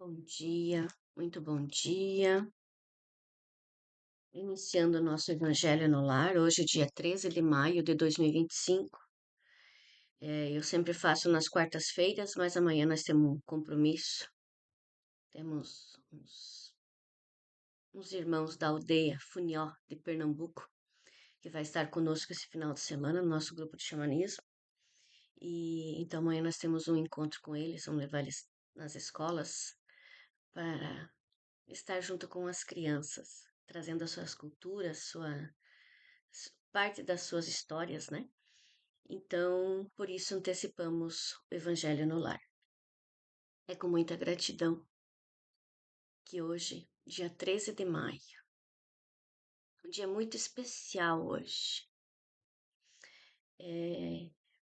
Bom dia, muito bom dia. Iniciando o nosso Evangelho no Lar, hoje, dia 13 de maio de 2025. Eu sempre faço nas quartas-feiras, mas amanhã nós temos um compromisso. Temos uns irmãos da aldeia Funió, de Pernambuco, que vai estar conosco esse final de semana no nosso grupo de xamanismo. E então amanhã nós temos um encontro com eles, vamos levar eles nas escolas para estar junto com as crianças, trazendo as suas culturas, parte das suas histórias, né? Então, por isso antecipamos o Evangelho no Lar. É com muita gratidão que hoje, dia 13 de maio, um dia muito especial hoje.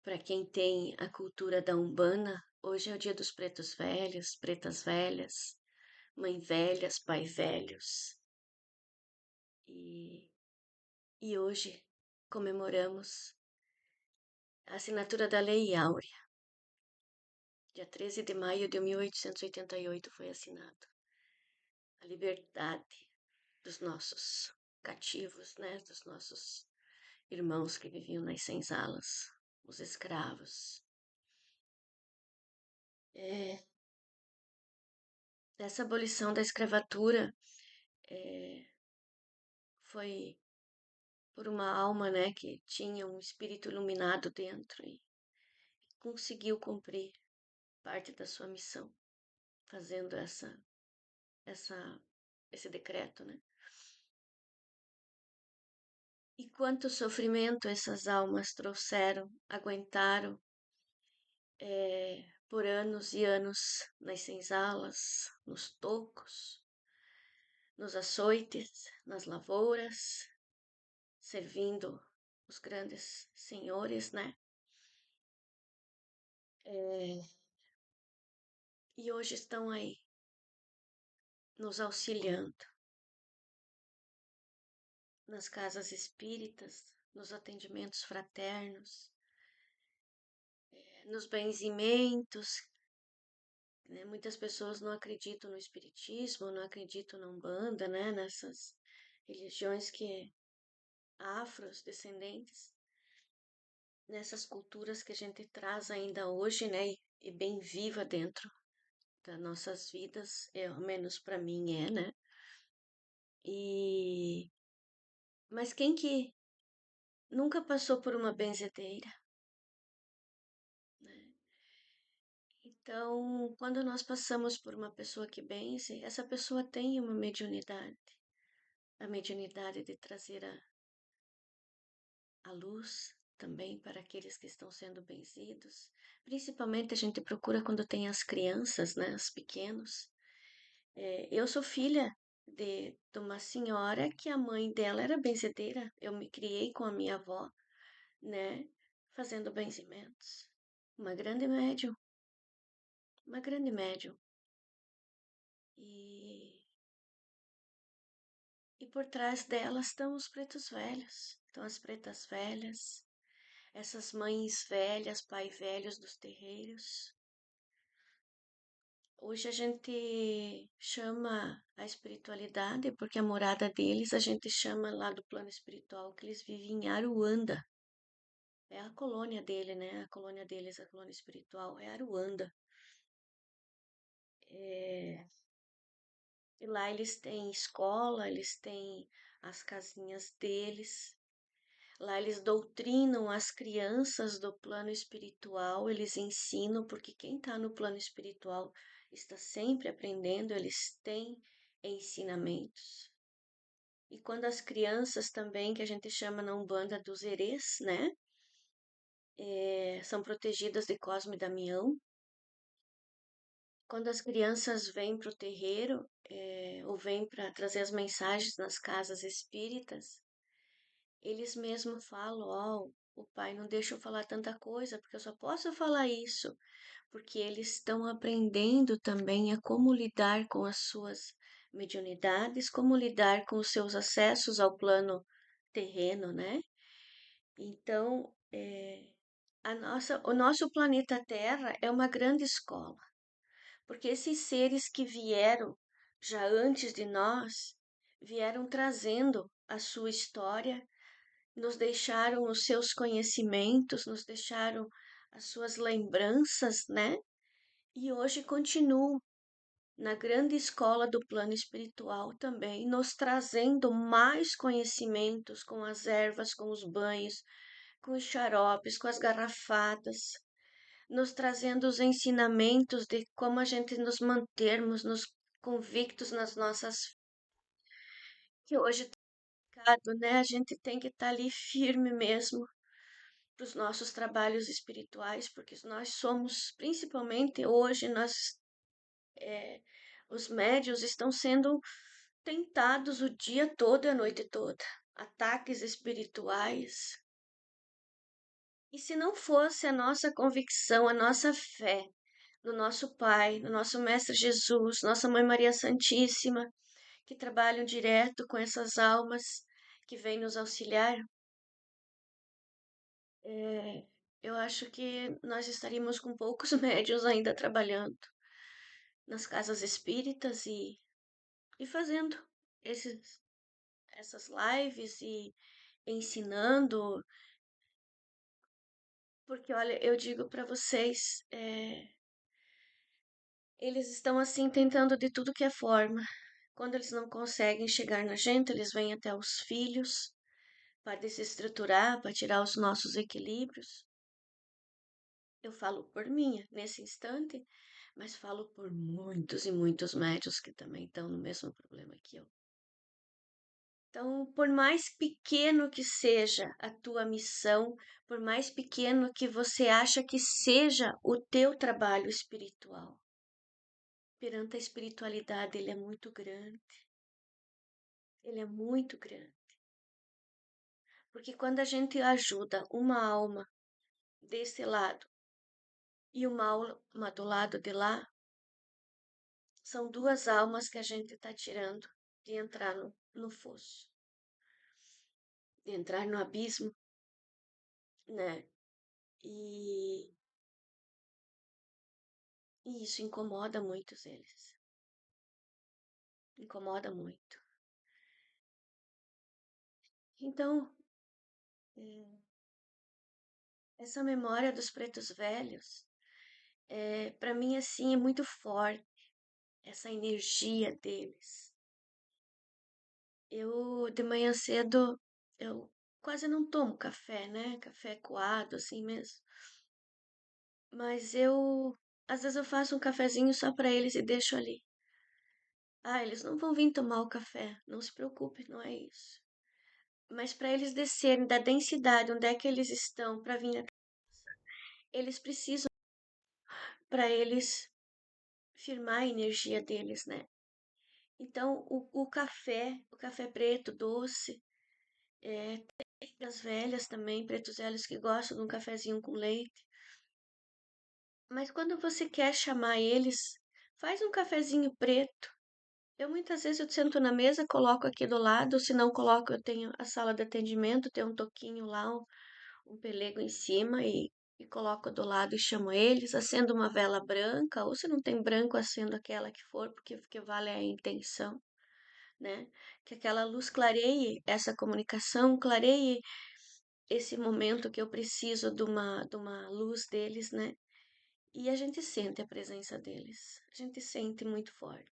Para quem tem a cultura da Umbanda, hoje é o dia dos pretos velhos, pretas velhas, mãe velhas, pai velhos. E hoje comemoramos a assinatura da Lei Áurea. Dia 13 de maio de 1888 foi assinado a liberdade dos nossos cativos, né? Dos nossos irmãos que viviam nas senzalas, os escravos. Essa abolição da escravatura foi por uma alma, né, que tinha um espírito iluminado dentro e conseguiu cumprir parte da sua missão, fazendo esse decreto, né? E quanto sofrimento essas almas trouxeram, aguentaram por anos e anos nas senzalas, nos tocos, nos açoites, nas lavouras, servindo os grandes senhores, né? E hoje estão aí, nos auxiliando nas casas espíritas, nos atendimentos fraternos, nos benzimentos, né? Muitas pessoas não acreditam no espiritismo, não acreditam na Umbanda, né? Nessas religiões que afros, descendentes, nessas culturas que a gente traz ainda hoje, né? E bem viva dentro das nossas vidas, ao menos para mim né? Mas quem que nunca passou por uma benzedeira, né? Então, quando nós passamos por uma pessoa que benze, essa pessoa tem uma mediunidade, a mediunidade de trazer a luz também para aqueles que estão sendo benzidos. Principalmente a gente procura quando tem as crianças, né, os pequenos. Eu sou filha de uma senhora que a mãe dela era benzedeira. Eu me criei com a minha avó, né, fazendo benzimentos. Uma grande médium, uma grande médium. E por trás delas estão os pretos velhos, estão as pretas velhas, essas mães velhas, pai velhos dos terreiros. Hoje a gente chama a espiritualidade, porque a morada deles a gente chama lá do plano espiritual, que eles vivem em Aruanda. É a colônia dele, né? A colônia deles, a colônia espiritual, é Aruanda. E lá eles têm escola, eles têm as casinhas deles. Lá eles doutrinam as crianças do plano espiritual, eles ensinam, porque quem está no plano espiritual está sempre aprendendo, eles têm ensinamentos. E quando as crianças também, que a gente chama na Umbanda dos erês, né? São protegidas de Cosme e Damião. Quando as crianças vêm para o terreiro, ou vêm para trazer as mensagens nas casas espíritas, eles mesmos falam, o pai não deixa eu falar tanta coisa, porque eu só posso falar isso, porque eles estão aprendendo também a como lidar com as suas mediunidades, como lidar com os seus acessos ao plano terreno, né? Então, o nosso planeta Terra é uma grande escola, porque esses seres que vieram já antes de nós, vieram trazendo a sua história, nos deixaram os seus conhecimentos, nos deixaram as suas lembranças, né? E hoje continuam na grande escola do plano espiritual também, nos trazendo mais conhecimentos com as ervas, com os banhos, com os xaropes, com as garrafadas, nos trazendo os ensinamentos de como a gente nos mantermos nos convictos nas nossas, que hoje tá complicado, né? A gente tem que estar ali firme mesmo para os nossos trabalhos espirituais, porque nós somos, principalmente hoje, é, os médios estão sendo tentados o dia todo e a noite toda. Ataques espirituais. E se não fosse a nossa convicção, a nossa fé no nosso Pai, no nosso Mestre Jesus, nossa Mãe Maria Santíssima, que trabalham direto com essas almas que vêm nos auxiliar, é, eu acho que nós estaríamos com poucos médios ainda trabalhando nas casas espíritas e fazendo esses, essas lives e ensinando, porque olha, eu digo para vocês, eles estão assim tentando de tudo que é forma. Quando eles não conseguem chegar na gente, eles vêm até os filhos para desestruturar, para tirar os nossos equilíbrios. Eu falo por mim nesse instante, mas falo por muitos e muitos médios que também estão no mesmo problema que eu. Então, por mais pequeno que seja a tua missão, por mais pequeno que você acha que seja o teu trabalho espiritual, perante a espiritualidade ele é muito grande. Ele é muito grande. Porque quando a gente ajuda uma alma desse lado e uma alma do lado de lá, são duas almas que a gente está tirando de entrar no fosso, de entrar no abismo, né? E, e isso incomoda muitos eles. Incomoda muito. Então, essa memória dos pretos velhos, para mim, assim, é muito forte. Essa energia deles. Eu, de manhã cedo, eu quase não tomo café, né? Café coado, assim mesmo. Mas às vezes eu faço um cafezinho só para eles e deixo ali. Ah, eles não vão vir tomar o café, não se preocupe, não é isso. Mas para eles descerem da densidade onde é que eles estão para vir, eles precisam para eles firmar a energia deles, né? Então, o café preto doce, das velhas também, pretos velhos que gostam de um cafezinho com leite. Mas quando você quer chamar eles, faz um cafezinho preto. Eu muitas vezes eu sento na mesa, coloco aqui do lado, se não coloco, eu tenho a sala de atendimento, tem um toquinho lá, um pelego em cima e coloco do lado e chamo eles, acendo uma vela branca, ou se não tem branco, acendo aquela que for, porque vale a intenção, né? Que aquela luz clareie essa comunicação, clareie esse momento que eu preciso de uma luz deles, né? E a gente sente a presença deles. A gente sente muito forte.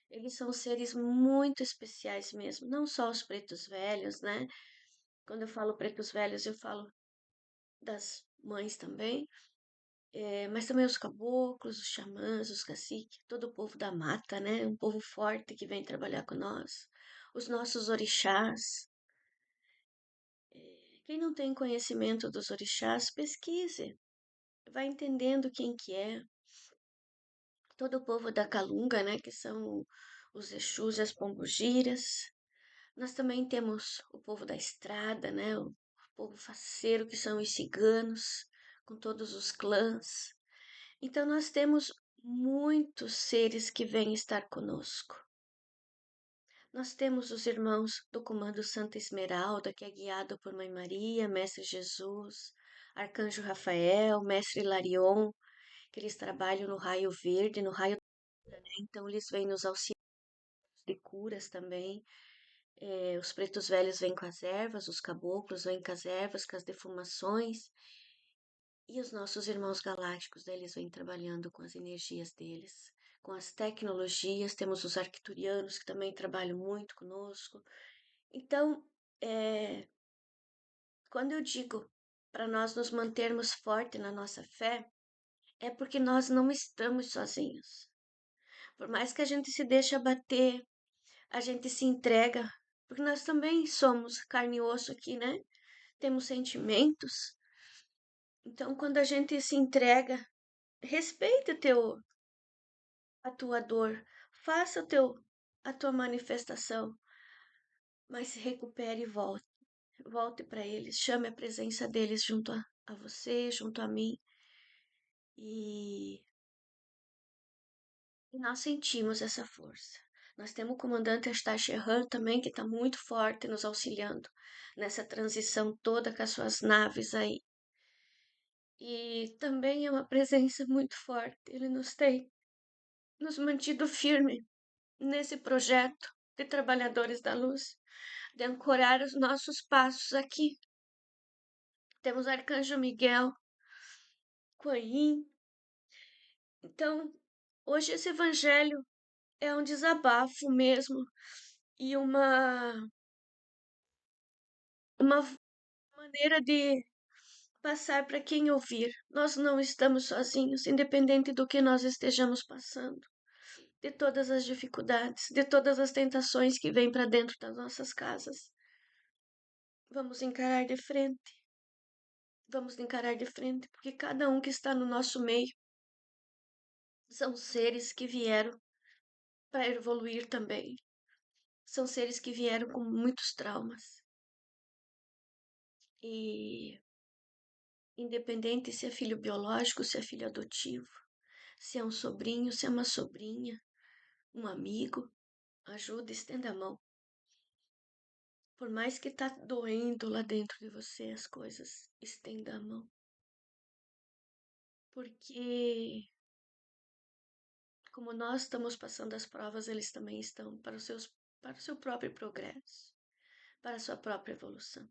Eles são seres muito especiais mesmo, não só os pretos velhos, né? Quando eu falo pretos velhos, eu falo das mães também, mas também os caboclos, os xamãs, os caciques, todo o povo da mata, né? Um povo forte que vem trabalhar com nós. Os nossos orixás. Quem não tem conhecimento dos orixás, pesquise, vai entendendo quem que é. Todo o povo da Calunga, né, que são os Exus e as Pombogiras. Nós também temos o povo da estrada, né, o povo faceiro, que são os ciganos, com todos os clãs. Então nós temos muitos seres que vêm estar conosco. Nós temos os irmãos do Comando Santa Esmeralda, que é guiado por Mãe Maria, Mestre Jesus, Arcanjo Rafael, Mestre Hilarion, que eles trabalham no raio verde, no raio, né? Então eles vêm nos auxiliar de curas também. Os pretos velhos vêm com as ervas, os caboclos vêm com as ervas, com as defumações. E os nossos irmãos galácticos, daí eles vêm trabalhando com as energias deles, com as tecnologias. Temos os arcturianos que também trabalham muito conosco. Então, é, quando eu digo para nós nos mantermos fortes na nossa fé, é porque nós não estamos sozinhos. Por mais que a gente se deixe abater, a gente se entrega, porque nós também somos carne e osso aqui, né? Temos sentimentos. Então, quando a gente se entrega, respeita a tua dor, faça a tua manifestação, mas se recupere e volte. Volte para eles, chame a presença deles junto a você, junto a mim. E, e nós sentimos essa força. Nós temos o comandante Astache Han também, que está muito forte nos auxiliando nessa transição toda com as suas naves aí. E também é uma presença muito forte. Ele nos tem nos mantido firme nesse projeto de Trabalhadores da Luz, de ancorar os nossos passos aqui. Temos Arcanjo Miguel, Kuan Yin. Então, hoje esse evangelho é um desabafo mesmo e uma maneira de passar para quem ouvir. Nós não estamos sozinhos, independente do que nós estejamos passando, de todas as dificuldades, de todas as tentações que vêm para dentro das nossas casas. Vamos encarar de frente. Vamos encarar de frente, porque cada um que está no nosso meio são seres que vieram para evoluir também. São seres que vieram com muitos traumas. E independente se é filho biológico, se é filho adotivo, se é um sobrinho, se é uma sobrinha, um amigo, ajuda, estenda a mão. Por mais que tá doendo lá dentro de você as coisas, estenda a mão. Porque como nós estamos passando as provas, eles também estão para o seu próprio progresso, para a sua própria evolução.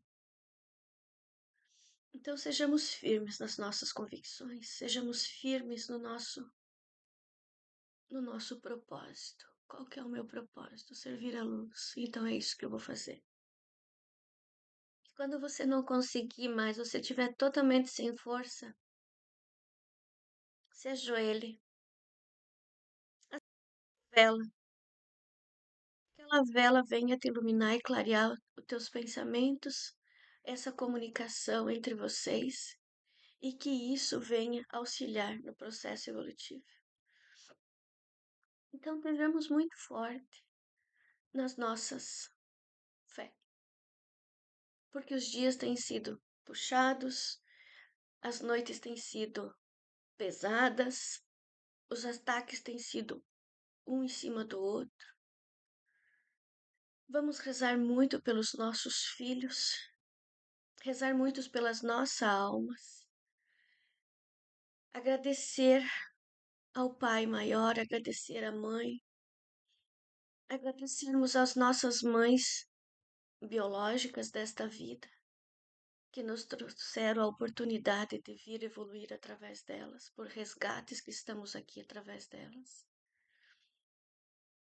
Então sejamos firmes nas nossas convicções, sejamos firmes no nosso propósito. Qual que é o meu propósito? Servir a luz. Então é isso que eu vou fazer. E quando você não conseguir mais, você estiver totalmente sem força, se ajoelhe, vela. Aquela vela venha te iluminar e clarear os teus pensamentos, essa comunicação entre vocês, e que isso venha auxiliar no processo evolutivo. Então, sejamos muito fortes nas nossas fé, porque os dias têm sido puxados, as noites têm sido pesadas, os ataques têm sido um em cima do outro. Vamos rezar muito pelos nossos filhos, rezar muito pelas nossas almas, agradecer ao Pai Maior, agradecer à Mãe, agradecermos às nossas mães biológicas desta vida, que nos trouxeram a oportunidade de vir evoluir através delas, por resgates que estamos aqui através delas.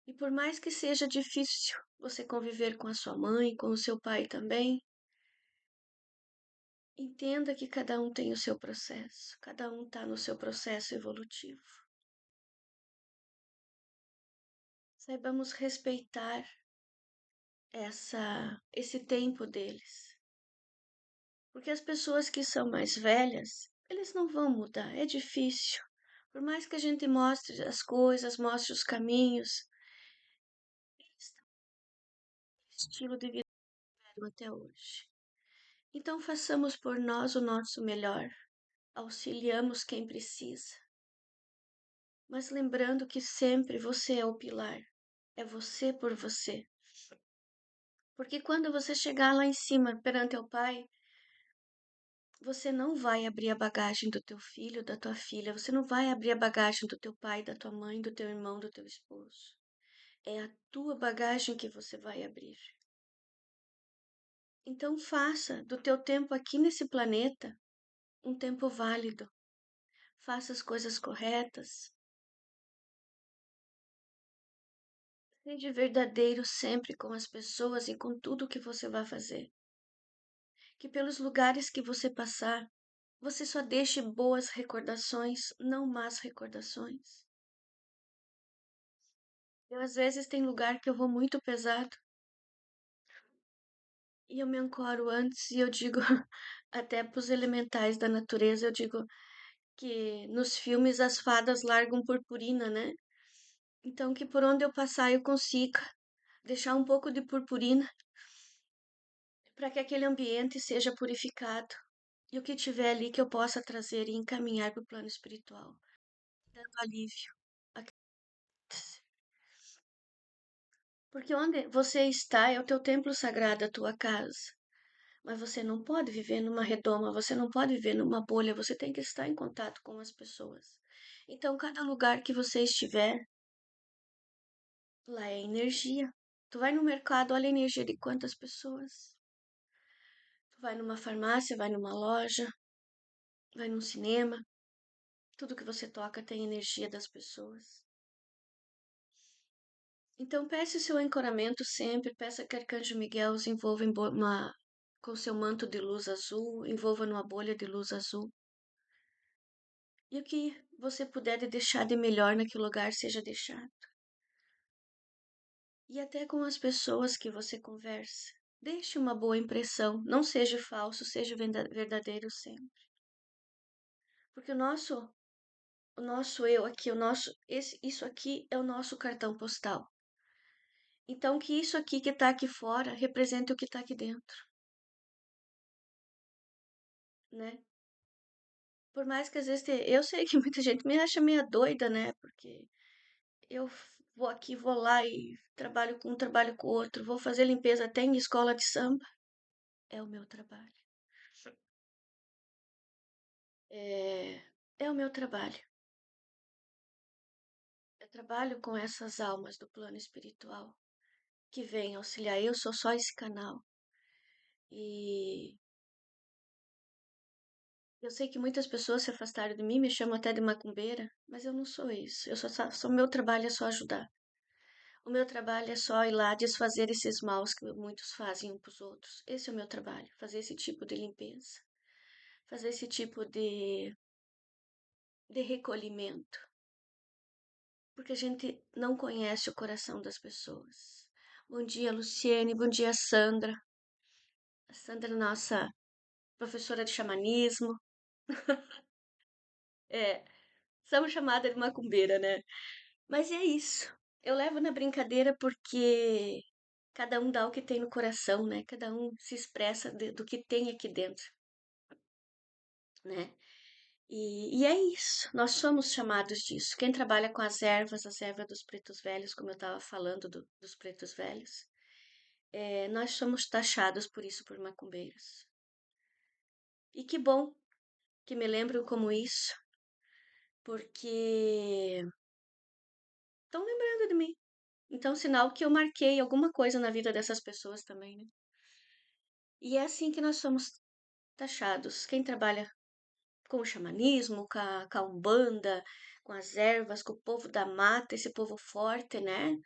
E por mais que seja difícil você conviver com a sua mãe, com o seu pai também, entenda que cada um tem o seu processo, cada um está no seu processo evolutivo. Saibamos respeitar esse tempo deles. Porque as pessoas que são mais velhas, eles não vão mudar, é difícil. Por mais que a gente mostre as coisas, mostre os caminhos, eles têm um estilo de vida até hoje. Então façamos por nós o nosso melhor, auxiliamos quem precisa. Mas lembrando que sempre você é o pilar, é você por você. Porque quando você chegar lá em cima perante o Pai, Você não vai abrir a bagagem do teu filho, da tua filha, você não vai abrir a bagagem do teu pai, da tua mãe, do teu irmão, do teu esposo. É a tua bagagem que você vai abrir. Então faça do teu tempo aqui nesse planeta um tempo válido. Faça as coisas corretas. Seja verdadeiro sempre com as pessoas e com tudo que você vai fazer. Que pelos lugares que você passar, você só deixe boas recordações, não más recordações. Eu, às vezes, tem lugar que eu vou muito pesado e eu me ancoro antes e eu digo, até para os elementais da natureza, eu digo que nos filmes as fadas largam purpurina, né? Então, que por onde eu passar eu consiga deixar um pouco de purpurina para que aquele ambiente seja purificado e o que tiver ali que eu possa trazer e encaminhar para o plano espiritual, dando alívio. Porque onde você está é o teu templo sagrado, a tua casa. Mas você não pode viver numa redoma, você não pode viver numa bolha, você tem que estar em contato com as pessoas. Então, cada lugar que você estiver, lá é energia. Tu vai no mercado, olha a energia de quantas pessoas. Tu vai numa farmácia, vai numa loja, vai num cinema. Tudo que você toca tem energia das pessoas. Então, peça o seu ancoramento sempre, peça que Arcanjo Miguel os envolva com seu manto de luz azul, envolva numa bolha de luz azul. E o que você puder de deixar de melhor naquele lugar, seja deixado. E até com as pessoas que você conversa. Deixe uma boa impressão, não seja falso, seja verdadeiro sempre. Porque o nosso eu aqui, isso aqui é o nosso cartão postal. Então, que isso aqui que está aqui fora represente o que está aqui dentro, né? Por mais que às vezes eu sei que muita gente me acha meio doida, né? Porque eu vou aqui, vou lá e trabalho com outro, vou fazer limpeza até em escola de samba. É o meu trabalho. É, é o meu trabalho. Eu trabalho com essas almas do plano espiritual que vêm auxiliar. Eu sou só esse canal. E eu sei que muitas pessoas se afastaram de mim, me chamam até de macumbeira, mas eu não sou isso. Meu trabalho é só ajudar. O meu trabalho é só ir lá desfazer esses maus que muitos fazem uns para os outros. Esse é o meu trabalho, fazer esse tipo de limpeza, fazer esse tipo de recolhimento, porque a gente não conhece o coração das pessoas. Bom dia, Luciene, bom dia, Sandra. A Sandra é nossa professora de xamanismo. É, somos chamada de macumbeira, né? Mas é isso. Eu levo na brincadeira porque cada um dá o que tem no coração, né? Cada um se expressa do que tem aqui dentro, né? E é isso. Nós somos chamados disso. Quem trabalha com as ervas dos pretos velhos, como eu estava falando dos pretos velhos, nós somos taxados por isso, por macumbeiros. E que bom que me lembram como isso, porque estão lembrando de mim. Então, sinal que eu marquei alguma coisa na vida dessas pessoas também, né? E é assim que nós somos taxados. Quem trabalha com o xamanismo, com a umbanda, com as ervas, com o povo da mata, esse povo forte, né?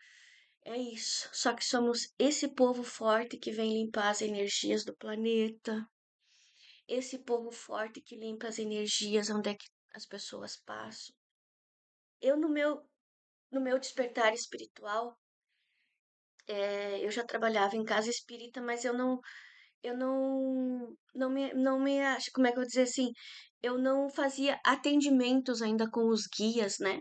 É isso. Só que somos esse povo forte que vem limpar as energias do planeta, esse povo forte que limpa as energias onde é que as pessoas passam. Eu, no meu despertar espiritual, eu já trabalhava em casa espírita, mas eu não me acho, como é que eu vou dizer assim, eu não fazia atendimentos ainda com os guias, né?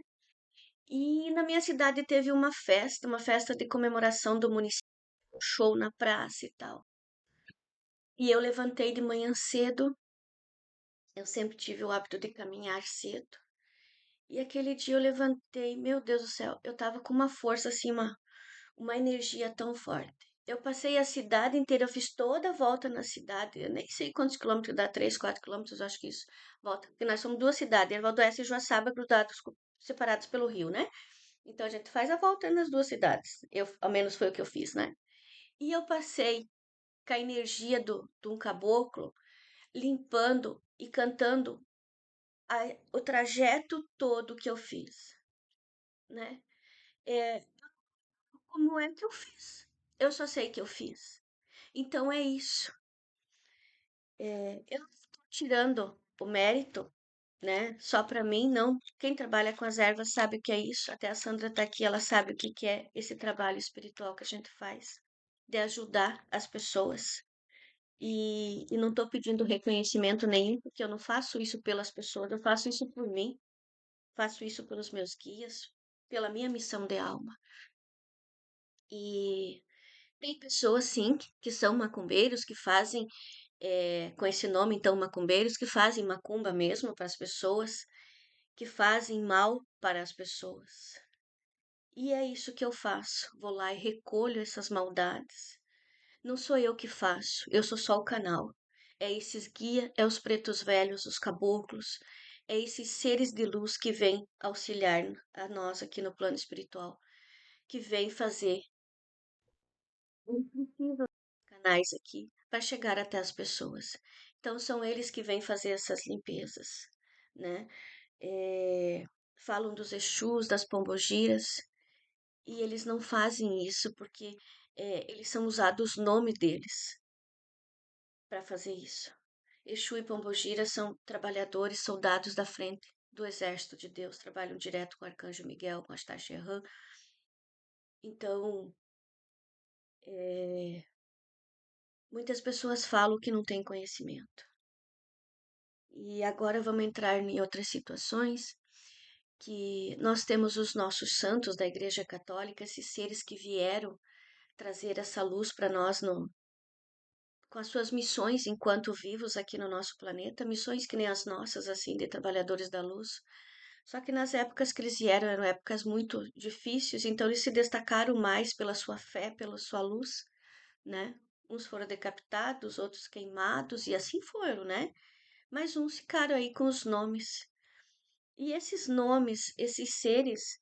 E na minha cidade teve uma festa de comemoração do município, um show na praça e tal. E eu levantei de manhã cedo, eu sempre tive o hábito de caminhar cedo. E aquele dia eu levantei, meu Deus do céu, eu tava com uma força assim, uma energia tão forte. Eu passei a cidade inteira, eu fiz toda a volta na cidade. Eu nem sei quantos quilômetros dá, 3, 4 quilômetros, acho que isso. Volta, porque nós somos duas cidades, Erval do Oeste e Joaçaba, grudados, separados pelo rio, né? Então a gente faz a volta nas duas cidades. Eu, ao menos foi o que eu fiz, né? E eu passei com a energia de um caboclo, limpando e cantando o trajeto todo que eu fiz, né? É, como é que eu fiz? Eu só sei que eu fiz. Então é isso. Eu não estou tirando o mérito, né? Só para mim, não. Quem trabalha com as ervas sabe o que é isso. Até a Sandra está aqui, ela sabe o que que é esse trabalho espiritual que a gente faz, de ajudar as pessoas. E não estou pedindo reconhecimento nenhum, porque eu não faço isso pelas pessoas, eu faço isso por mim, faço isso pelos meus guias, pela minha missão de alma. E tem pessoas, sim, que são macumbeiros, que fazem com esse nome, então, macumbeiros, que fazem macumba mesmo para as pessoas, que fazem mal para as pessoas. E é isso que eu faço. Vou lá e recolho essas maldades. Não sou eu que faço, eu sou só o canal. É esses guia, é os pretos velhos, os caboclos, é esses seres de luz que vêm auxiliar a nós aqui no plano espiritual, que vêm fazer canais aqui para chegar até as pessoas. Então são eles que vêm fazer essas limpezas, né? Eh, falam dos Exus, das pombogiras, e eles não fazem isso porque eles são usados os nomes deles para fazer isso. Exu e pombogira são trabalhadores, soldados da frente do exército de Deus, trabalham direto com o Arcanjo Miguel, com Astar Serran. Então, muitas pessoas falam que não têm conhecimento. E agora vamos entrar em outras situações que nós temos os nossos santos da Igreja Católica, esses seres que vieram trazer essa luz para nós com as suas missões enquanto vivos aqui no nosso planeta, missões que nem as nossas, assim, de trabalhadores da luz. Só que nas épocas que eles vieram eram épocas muito difíceis, então eles se destacaram mais pela sua fé, pela sua luz, né? Uns foram decapitados, outros queimados, e assim foram, né? Mas uns ficaram aí com os nomes. E esses nomes, esses seres,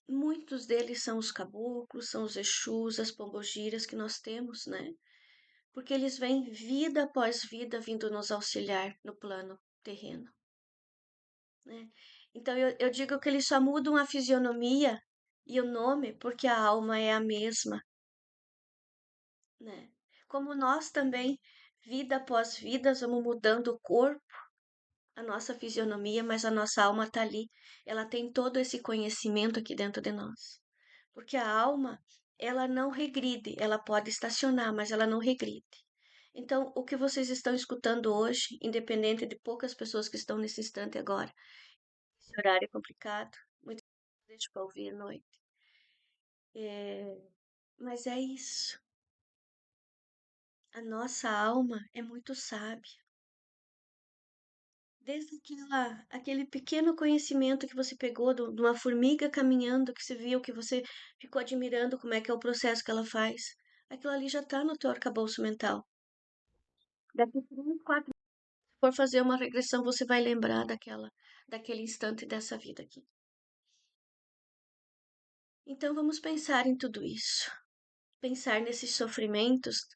muitos deles são os caboclos, são os Exus, as pombogiras que nós temos, né? Porque eles vêm vida após vida vindo nos auxiliar no plano terreno, né? Então eu digo que eles só mudam a fisionomia e o nome porque a alma é a mesma, né? Como nós também, vida após vida, vamos mudando o corpo, a nossa fisionomia, mas a nossa alma está ali. Ela tem todo esse conhecimento aqui dentro de nós. Porque a alma, ela não regride, ela pode estacionar, mas ela não regride. Então, o que vocês estão escutando hoje, independente de poucas pessoas que estão nesse instante agora, esse horário é complicado, muita gente deixa para ouvir à noite. Mas é isso. A nossa alma é muito sábia. Desde aquele pequeno conhecimento que você pegou de uma formiga caminhando, que você viu, que você ficou admirando como é que é o processo que ela faz. Aquilo ali já está no teu arcabouço mental. Daqui 3, 4, se for fazer uma regressão, você vai lembrar daquele instante dessa vida aqui. Então vamos pensar em tudo isso. Pensar nesses sofrimentos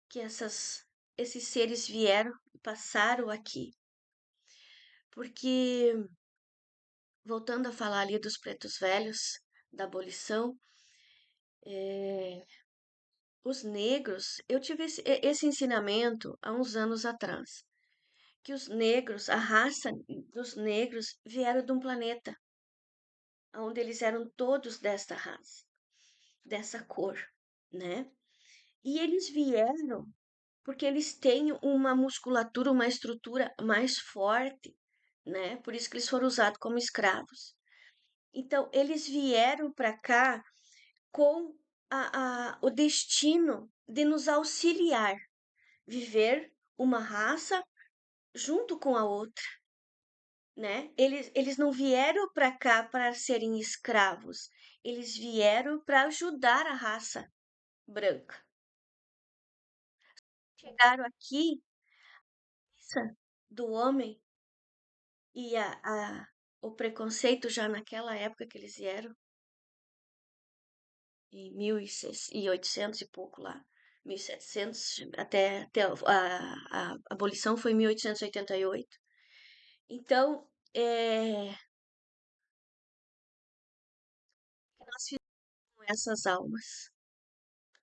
que esses seres vieram e passaram aqui. Porque, voltando a falar ali dos pretos velhos, da abolição, os negros, eu tive esse ensinamento há uns anos atrás, que os negros, a raça dos negros vieram de um planeta onde eles eram todos desta raça, dessa cor, né? E eles vieram porque eles têm uma musculatura, uma estrutura mais forte, né? Por isso que eles foram usados como escravos. Então, eles vieram para cá com o destino de nos auxiliar, viver uma raça junto com a outra, né? Eles não vieram para cá para serem escravos, eles vieram para ajudar a raça, branca. Chegaram aqui, essa do homem e o preconceito já naquela época que eles vieram, em 1800 e pouco lá, 1700, até a abolição foi em 1888. Então, nós fizemos com essas almas,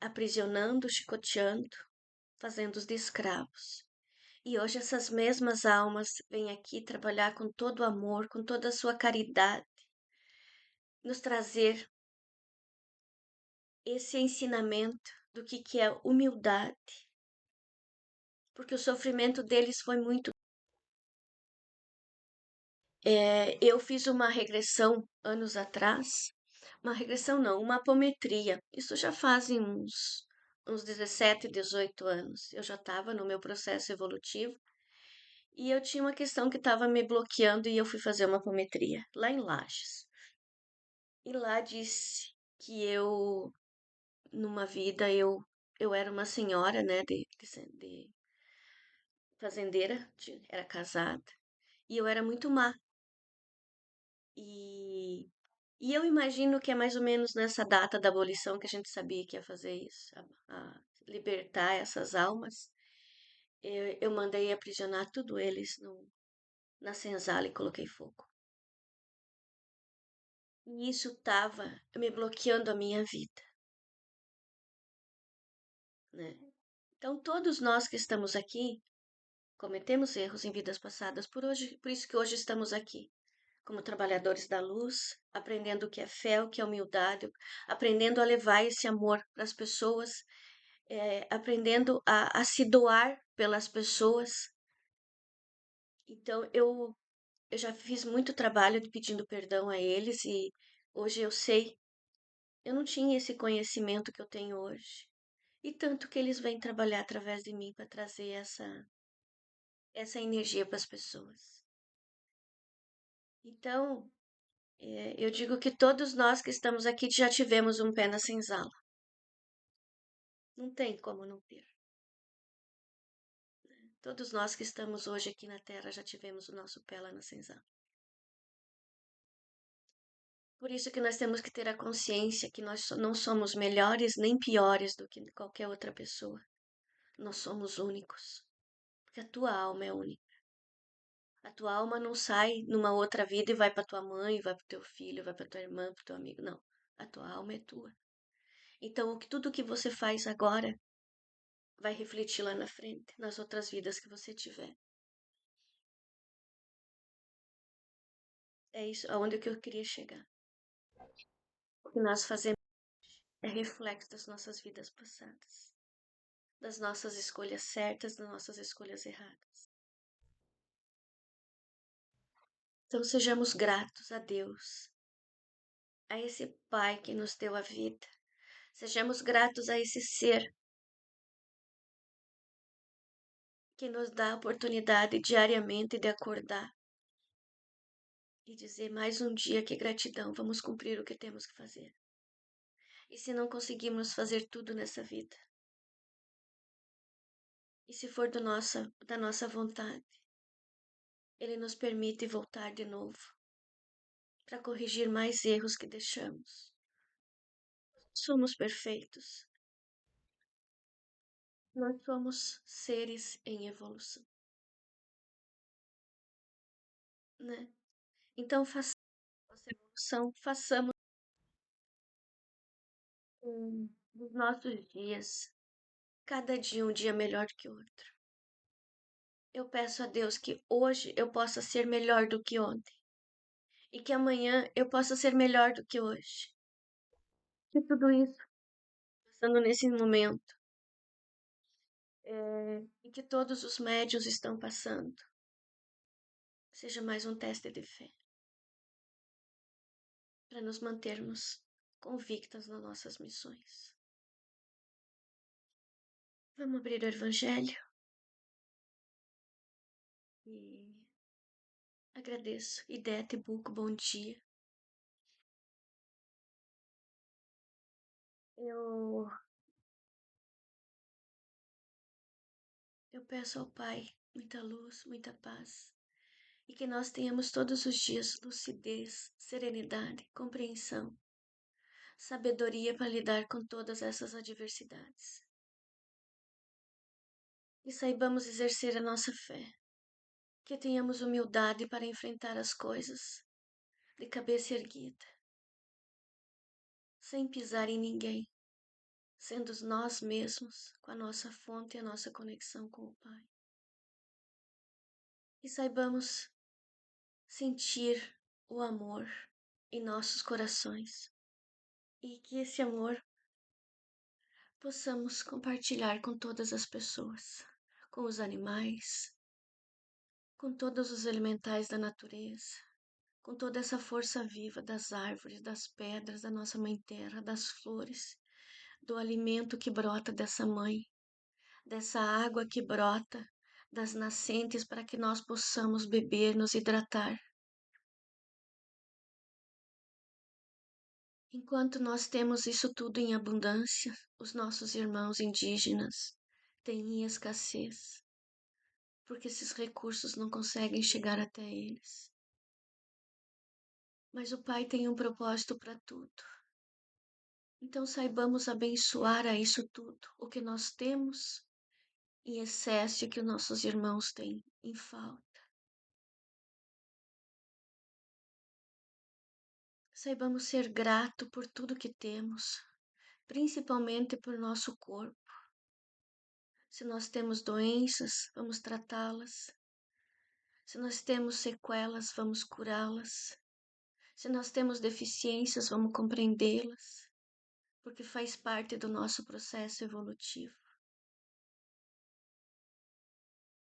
aprisionando, chicoteando, fazendo-os de escravos. E hoje essas mesmas almas vêm aqui trabalhar com todo o amor, com toda a sua caridade, nos trazer esse ensinamento do que é humildade, porque o sofrimento deles foi muito. Eu fiz uma regressão anos atrás, uma regressão não, uma apometria. Isso já fazem uns 17, 18 anos. Eu já estava no meu processo evolutivo e eu tinha uma questão que estava me bloqueando e eu fui fazer uma apometria lá em Lages. E lá disse que numa vida, eu era uma senhora, né, de fazendeira, era casada, e eu era muito má. E, e eu imagino que é mais ou menos nessa data da abolição que a gente sabia que ia fazer isso, a libertar essas almas. Eu mandei aprisionar tudo eles na senzala e coloquei fogo. E isso estava me bloqueando a minha vida, né? Então, todos nós que estamos aqui cometemos erros em vidas passadas, por isso que hoje estamos aqui, como trabalhadores da luz, aprendendo o que é fé, o que é humildade, aprendendo a levar esse amor para as pessoas, aprendendo a se doar pelas pessoas. Então, eu já fiz muito trabalho de pedindo perdão a eles e hoje eu sei, eu não tinha esse conhecimento que eu tenho hoje. E tanto que eles vêm trabalhar através de mim para trazer essa energia para as pessoas. Então, eu digo que todos nós que estamos aqui já tivemos um pé na senzala. Não tem como não ter. Todos nós que estamos hoje aqui na Terra já tivemos o nosso pé lá na senzala. Por isso que nós temos que ter a consciência que nós não somos melhores nem piores do que qualquer outra pessoa. Nós somos únicos. Porque a tua alma é única. A tua alma não sai numa outra vida e vai para tua mãe, vai para teu filho, vai para tua irmã, para teu amigo. Não. A tua alma é tua. Então, tudo que você faz agora vai refletir lá na frente, nas outras vidas que você tiver. É isso, aonde que eu queria chegar. O que nós fazemos é reflexo das nossas vidas passadas, das nossas escolhas certas, das nossas escolhas erradas. Então sejamos gratos a Deus, a esse Pai que nos deu a vida. Sejamos gratos a esse ser que nos dá a oportunidade diariamente de acordar e dizer mais um dia, que gratidão, vamos cumprir o que temos que fazer. E se não conseguimos fazer tudo nessa vida? E se for da nossa vontade, Ele nos permite voltar de novo para corrigir mais erros que deixamos. Somos perfeitos. Nós somos seres em evolução, né? Então façamos essa evolução, façamos dos nossos dias, cada dia um dia melhor que o outro. Eu peço a Deus que hoje eu possa ser melhor do que ontem e que amanhã eu possa ser melhor do que hoje. Que tudo isso, passando nesse momento, e que todos os médios estão passando, seja mais um teste de fé, para nos mantermos convictas nas nossas missões. Vamos abrir o Evangelho e agradeço. Idete Buco, bom dia. Eu Eu peço ao Pai muita luz, muita paz e que nós tenhamos todos os dias lucidez, serenidade, compreensão, sabedoria para lidar com todas essas adversidades. E saibamos exercer a nossa fé, que tenhamos humildade para enfrentar as coisas de cabeça erguida, sem pisar em ninguém, sendo nós mesmos com a nossa fonte e a nossa conexão com o Pai. E saibamos sentir o amor em nossos corações e que esse amor possamos compartilhar com todas as pessoas, com os animais, com todos os elementais da natureza, com toda essa força viva das árvores, das pedras, da nossa mãe terra, das flores, do alimento que brota dessa mãe, dessa água que brota das nascentes para que nós possamos beber, nos hidratar. Enquanto nós temos isso tudo em abundância, os nossos irmãos indígenas têm em escassez, porque esses recursos não conseguem chegar até eles. Mas o Pai tem um propósito para tudo. Então saibamos abençoar a isso tudo, o que nós temos em excesso e que os nossos irmãos têm em falta. Saibamos ser grato por tudo que temos, principalmente por nosso corpo. Se nós temos doenças, vamos tratá-las. Se nós temos sequelas, vamos curá-las. Se nós temos deficiências, vamos compreendê-las, porque faz parte do nosso processo evolutivo.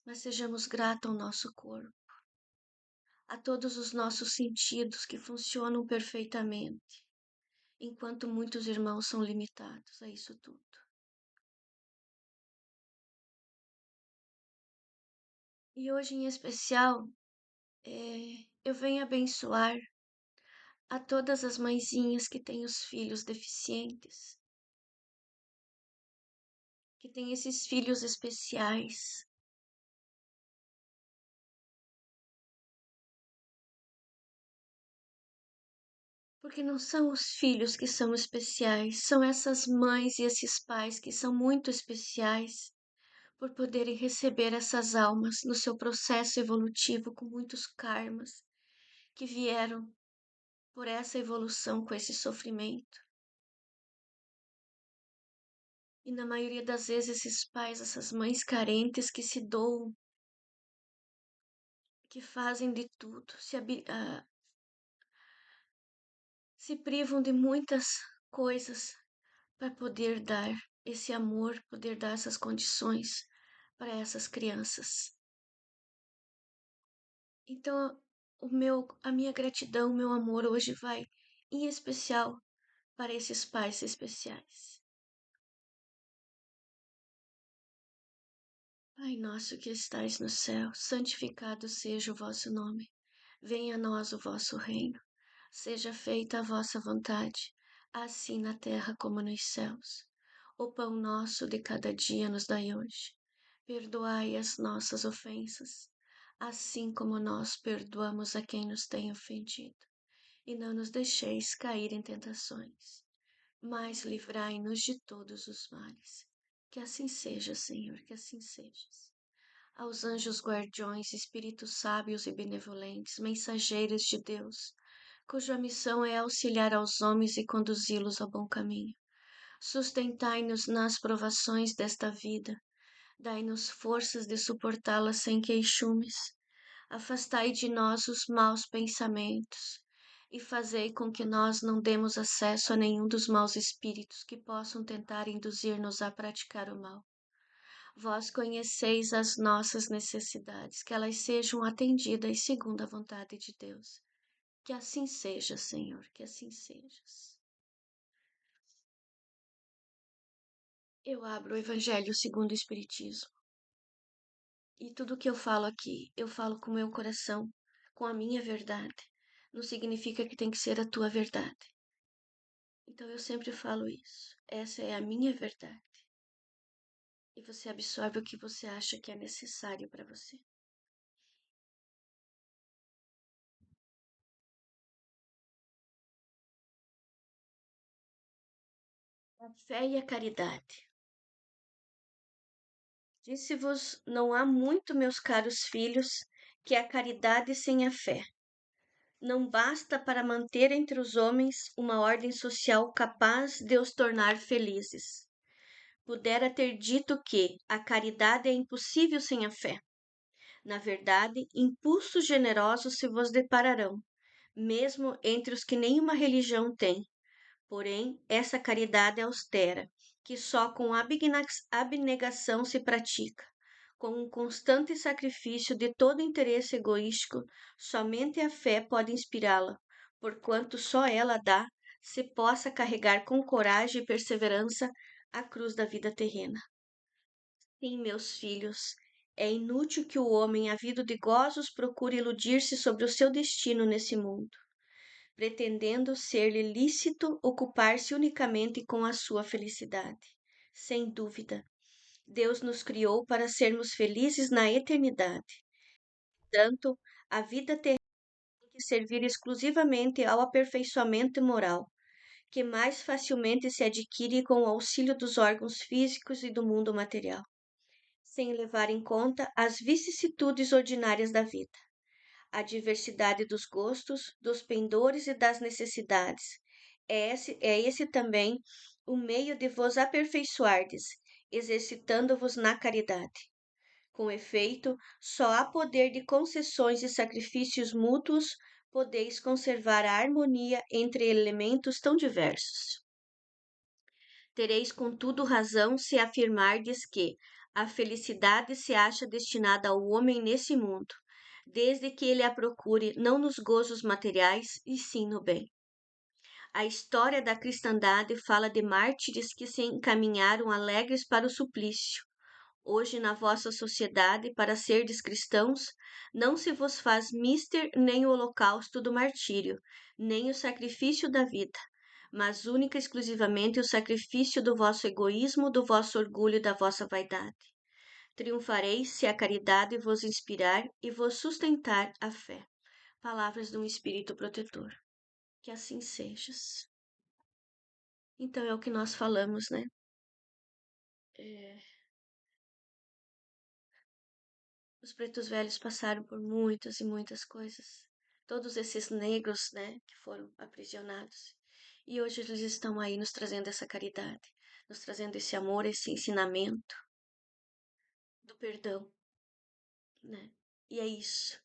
Mas sejamos gratos ao nosso corpo, a todos os nossos sentidos que funcionam perfeitamente, enquanto muitos irmãos são limitados a isso tudo. E hoje, em especial, eu venho abençoar a todas as mãezinhas que têm os filhos deficientes, que têm esses filhos especiais, porque não são os filhos que são especiais, são essas mães e esses pais que são muito especiais por poderem receber essas almas no seu processo evolutivo com muitos karmas que vieram por essa evolução com esse sofrimento. E na maioria das vezes esses pais, essas mães carentes que se doam, que fazem de tudo, se privam de muitas coisas para poder dar esse amor, poder dar essas condições para essas crianças. Então, a minha gratidão, o meu amor hoje vai em especial para esses pais especiais. Pai nosso que estais no céu, santificado seja o vosso nome. Venha a nós o vosso reino. Seja feita a vossa vontade, assim na terra como nos céus. O pão nosso de cada dia nos dai hoje. Perdoai as nossas ofensas, assim como nós perdoamos a quem nos tem ofendido. E não nos deixeis cair em tentações, mas livrai-nos de todos os males. Que assim seja, Senhor, que assim sejas. Aos anjos guardiões, espíritos sábios e benevolentes, mensageiros de Deus, cuja missão é auxiliar aos homens e conduzi-los ao bom caminho. Sustentai-nos nas provações desta vida, dai-nos forças de suportá-las sem queixumes. Afastai de nós os maus pensamentos e fazei com que nós não demos acesso a nenhum dos maus espíritos que possam tentar induzir-nos a praticar o mal. Vós conheceis as nossas necessidades, que elas sejam atendidas segundo a vontade de Deus. Que assim seja, Senhor, que assim sejas. Eu abro o Evangelho segundo o Espiritismo. E tudo que eu falo aqui, eu falo com o meu coração, com a minha verdade. Não significa que tem que ser a tua verdade. Então eu sempre falo isso. Essa é a minha verdade. e você absorve o que você acha que é necessário para você. A fé e a caridade. Disse-vos: não há muito, meus caros filhos, que a caridade sem a fé não basta para manter entre os homens uma ordem social capaz de os tornar felizes. Pudera ter dito que a caridade é impossível sem a fé. Na verdade, impulsos generosos se vos depararão, mesmo entre os que nenhuma religião têm. Porém, essa caridade é austera, que só com abnegação se pratica, com um constante sacrifício de todo interesse egoístico, somente a fé pode inspirá-la, porquanto só ela dá se possa carregar com coragem e perseverança a cruz da vida terrena. Sim, meus filhos, é inútil que o homem, ávido de gozos, procure iludir-se sobre o seu destino nesse mundo, pretendendo ser-lhe lícito ocupar-se unicamente com a sua felicidade. Sem dúvida, Deus nos criou para sermos felizes na eternidade. Portanto, a vida terrena tem que servir exclusivamente ao aperfeiçoamento moral, que mais facilmente se adquire com o auxílio dos órgãos físicos e do mundo material, sem levar em conta as vicissitudes ordinárias da vida, a diversidade dos gostos, dos pendores e das necessidades. É esse também o meio de vos aperfeiçoardes, exercitando-vos na caridade. Com efeito, só há poder de concessões e sacrifícios mútuos podeis conservar a harmonia entre elementos tão diversos. Tereis, contudo, razão se afirmardes que a felicidade se acha destinada ao homem nesse mundo, desde que ele a procure não nos gozos materiais, e sim no bem. A história da cristandade fala de mártires que se encaminharam alegres para o suplício. Hoje, na vossa sociedade, para serdes cristãos, não se vos faz mister nem o holocausto do martírio, nem o sacrifício da vida, mas única e exclusivamente o sacrifício do vosso egoísmo, do vosso orgulho e da vossa vaidade. Triunfareis se a caridade vos inspirar e vos sustentar a fé. Palavras de um Espírito protetor. Que assim sejas. Então é o que nós falamos, né? É, os pretos velhos passaram por muitas e muitas coisas. Todos esses negros, né, que foram aprisionados. E hoje eles estão aí nos trazendo essa caridade, nos trazendo esse amor, esse ensinamento do perdão, né? E é isso.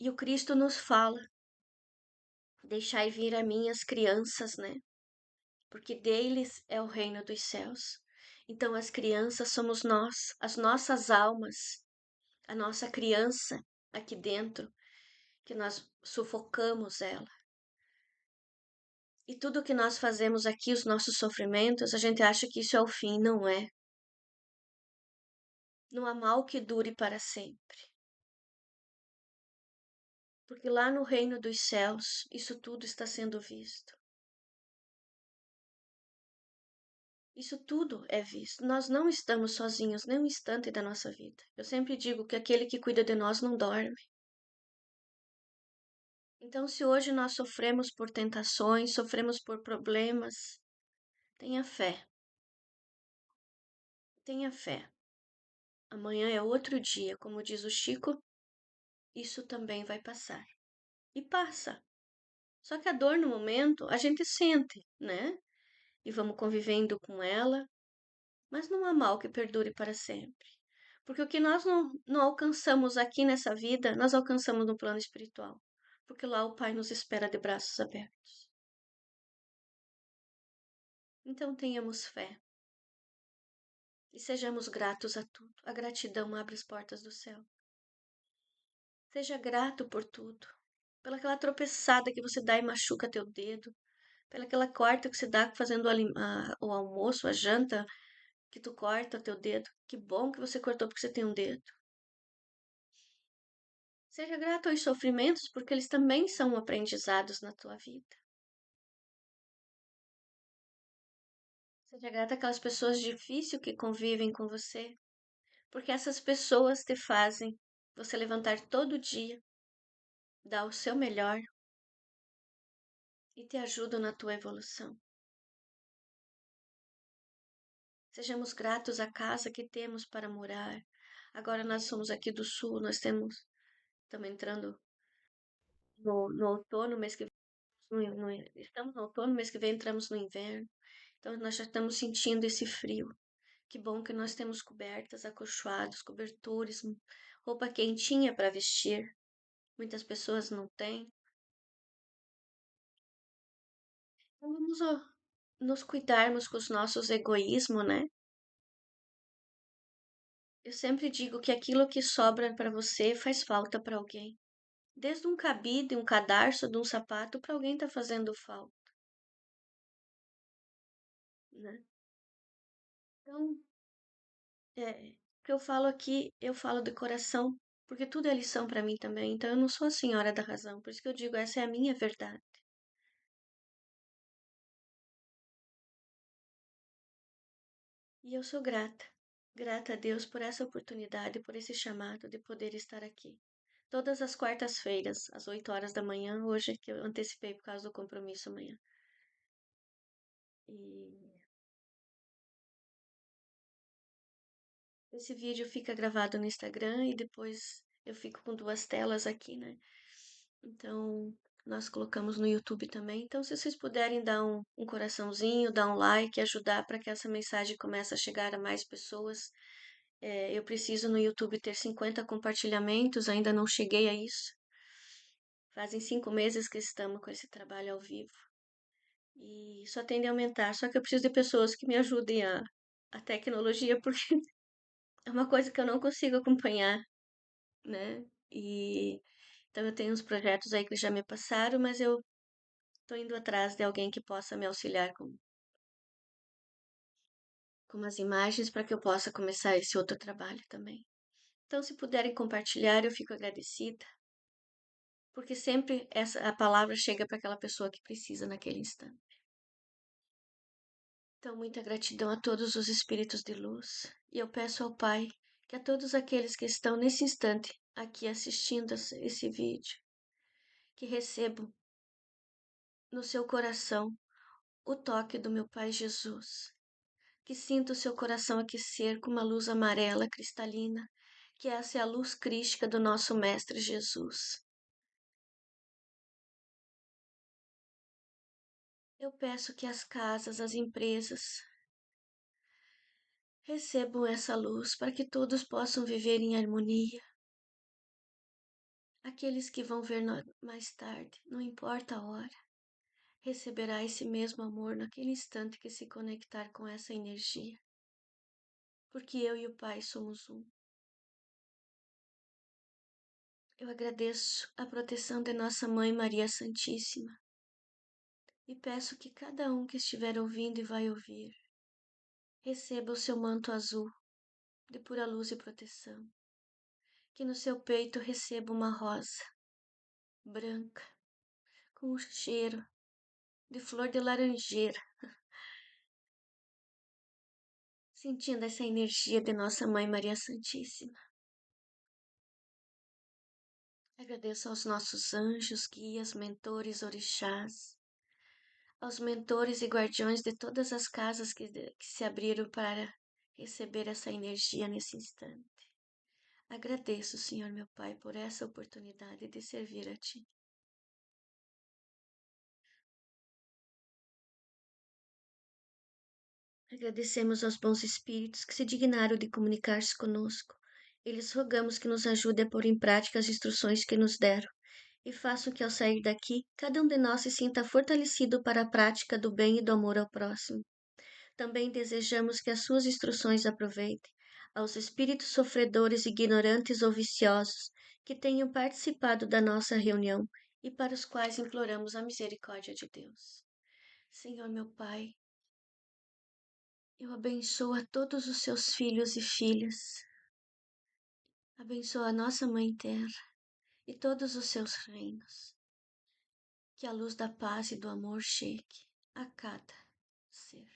E o Cristo nos fala: deixai vir a mim as crianças, né? Porque deles é o reino dos céus. Então as crianças somos nós, as nossas almas, a nossa criança aqui dentro, que nós sufocamos ela. E tudo que nós fazemos aqui, os nossos sofrimentos, a gente acha que isso é o fim, não é. Não há mal que dure para sempre. Porque lá no reino dos céus, isso tudo está sendo visto. Isso tudo é visto. Nós não estamos sozinhos nem um instante da nossa vida. Eu sempre digo que aquele que cuida de nós não dorme. Então, se hoje nós sofremos por tentações, sofremos por problemas, tenha fé. Tenha fé. Amanhã é outro dia, como diz o Chico, isso também vai passar. E passa. Só que a dor no momento a gente sente, né? E vamos convivendo com ela, mas não há mal que perdure para sempre. Porque o que nós não alcançamos aqui nessa vida, nós alcançamos no plano espiritual. Porque lá o Pai nos espera de braços abertos. Então tenhamos fé e sejamos gratos a tudo. A gratidão abre as portas do céu. Seja grato por tudo. Pela aquela tropeçada que você dá e machuca teu dedo. Pela aquela corta que você dá fazendo o almoço, a janta, que tu corta teu dedo. Que bom que você cortou porque você tem um dedo. Seja grato aos sofrimentos, porque eles também são aprendizados na tua vida. Seja grata àquelas pessoas difíceis que convivem com você, porque essas pessoas te fazem você levantar todo dia, dar o seu melhor e te ajudam na tua evolução. Sejamos gratos à casa que temos para morar. Agora nós somos aqui do sul, estamos entrando no outono, mês que estamos no outono, mês que vem entramos no inverno. Então nós já estamos sentindo esse frio. Que bom que nós temos cobertas, acolchoados, cobertores, roupa quentinha para vestir. Muitas pessoas não têm. Então vamos nos cuidarmos com os nossos egoísmos, né? Eu sempre digo que aquilo que sobra para você faz falta para alguém. Desde um cabide, um cadarço de um sapato, para alguém tá fazendo falta, né? Então, o que eu falo aqui, eu falo de coração, porque tudo é lição para mim também. Então, eu não sou a senhora da razão, por isso que eu digo, essa é a minha verdade. E eu sou grata, grata a Deus por essa oportunidade, por esse chamado de poder estar aqui. Todas as quartas-feiras, às 8 horas da manhã, hoje que eu antecipei por causa do compromisso amanhã. E esse vídeo fica gravado no Instagram e depois eu fico com duas telas aqui, né? Então, nós colocamos no YouTube também. Então, se vocês puderem dar um coraçãozinho, dar um like, ajudar para que essa mensagem comece a chegar a mais pessoas. Eu preciso no YouTube ter 50 compartilhamentos, ainda não cheguei a isso. Fazem 5 meses que estamos com esse trabalho ao vivo. E só tende a aumentar. Só que eu preciso de pessoas que me ajudem a tecnologia, porque é uma coisa que eu não consigo acompanhar, né? E então eu tenho uns projetos aí que já me passaram, mas eu tô indo atrás de alguém que possa me auxiliar com umas imagens para que eu possa começar esse outro trabalho também. Então, se puderem compartilhar, eu fico agradecida, porque sempre a palavra chega para aquela pessoa que precisa naquele instante. Então, muita gratidão a todos os espíritos de luz, e eu peço ao Pai que a todos aqueles que estão nesse instante aqui assistindo esse vídeo, que recebam no seu coração o toque do meu Pai Jesus, que sinta o seu coração aquecer com uma luz amarela cristalina, que essa é a luz crística do nosso Mestre Jesus. Eu peço que as casas, as empresas recebam essa luz para que todos possam viver em harmonia. Aqueles que vão ver mais tarde, não importa a hora, receberá esse mesmo amor naquele instante que se conectar com essa energia, porque eu e o Pai somos um. Eu agradeço a proteção de nossa Mãe Maria Santíssima e peço que cada um que estiver ouvindo e vai ouvir receba o seu manto azul de pura luz e proteção, que no seu peito receba uma rosa branca com o cheiro de flor de laranjeira, sentindo essa energia de nossa Mãe Maria Santíssima. Agradeço aos nossos anjos, guias, mentores, orixás, aos mentores e guardiões de todas as casas que se abriram para receber essa energia nesse instante. Agradeço, Senhor meu Pai, por essa oportunidade de servir a Ti. Agradecemos aos bons espíritos que se dignaram de comunicar-se conosco. Eles rogamos que nos ajude a pôr em prática as instruções que nos deram e façam que, ao sair daqui, cada um de nós se sinta fortalecido para a prática do bem e do amor ao próximo. Também desejamos que as suas instruções aproveitem aos espíritos sofredores, ignorantes ou viciosos que tenham participado da nossa reunião e para os quais imploramos a misericórdia de Deus. Senhor meu Pai, eu abençoo a todos os seus filhos e filhas. Abençoa a nossa Mãe Terra e todos os seus reinos. Que a luz da paz e do amor chegue a cada ser.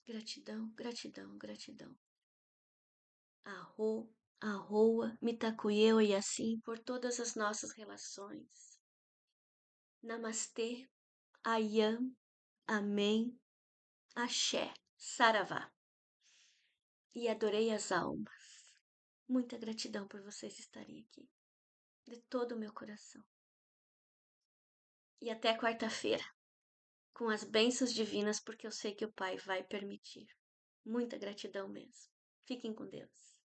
Gratidão, gratidão, gratidão. Arro, arroa, mitakuye e assim por todas as nossas relações. Namastê, Ayam, Amém, Axé, Saravá. E adorei as almas. Muita gratidão por vocês estarem aqui. De todo o meu coração. E até quarta-feira, com as bênçãos divinas, porque eu sei que o Pai vai permitir. Muita gratidão mesmo. Fiquem com Deus.